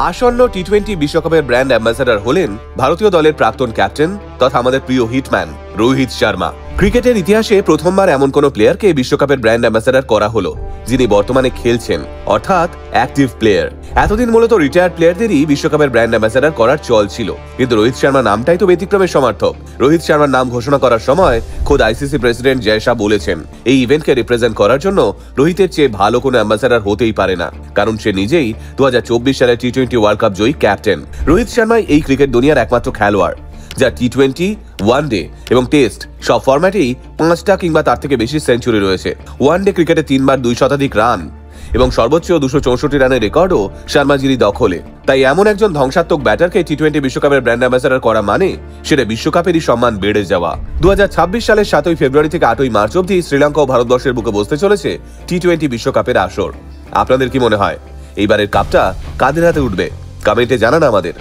আসন্ন টি-20 বিশ্বকাপের brand ambassador হলেন ভারতীয় দলের প্রাক্তন ক্যাপ্টেন তথা আমাদের প্রিয় হিটম্যান রোহিত শর্মা। ক্রিকেটের ইতিহাসে প্রথমবার এমন কোন প্লেয়ারকে বিশ্বকাপের ব্র্যান্ড অ্যাম্বাসেডর করা হলো যিনি বর্তমানে খেলছেন, অর্থাৎ অ্যাক্টিভ প্লেয়ার। এতদিন মূলত রিটায়ার্ড প্লেয়ারদেরই বিশ্বকাপের ব্র্যান্ড অ্যাম্বাসেডর করার চল ছিল, কিন্তু রোহিত শর্মা নামটাই তো ব্যতিক্রমের সমার্থক। রোহিত শর্মার নাম ঘোষণা করার সময় খোদ আইসিসি প্রেসিডেন্ট জয় শাহ বলেছেন, এই ইভেন্টকে রিপ্রেজেন্ট করার জন্য রোহিতের চেয়ে ভালো কোনো অ্যাম্বাসেডর হতেই পারে না, কারণ সে নিজেই 2024 সালের টি-20 ওয়ার্ল্ড কাপ জয়ী ক্যাপ্টেন। রোহিত শর্মাই এই ক্রিকেট দুনিয়ার একমাত্র খেলোয়াড় যা টি-20, ওয়ানডে এবং টেস্ট সব ফরম্যাটেই 5টা কিংবা তার থেকে বেশি সেঞ্চুরি রয়েছে। ওয়ানডে ক্রিকেটে 3বার 2 শতাধিক রান এবং সর্বোচ্চ 264 রানের রেকর্ডও শর্মাজিরই দখলে। তাই এমন একজন ধ্বংসাত্মক ব্যাটারকে টি-20 বিশ্বকাপের ব্র্যান্ড অ্যাম্বাসেডর করা মানে সেটা বিশ্বকাপেরই সম্মান বেড়ে যাওয়া। 2026 সালের 7ই ফেব্রুয়ারি থেকে 8ই মার্চ অবধি শ্রীলঙ্কা ও ভারতবর্ষের বুকে বসতে চলেছে টি-20 বিশ্বকাপের আসর। আপনাদের কি মনে হয় এইবারের কাপটা কাদের হাতে উঠবে? কমেন্টে জানান আমাদের।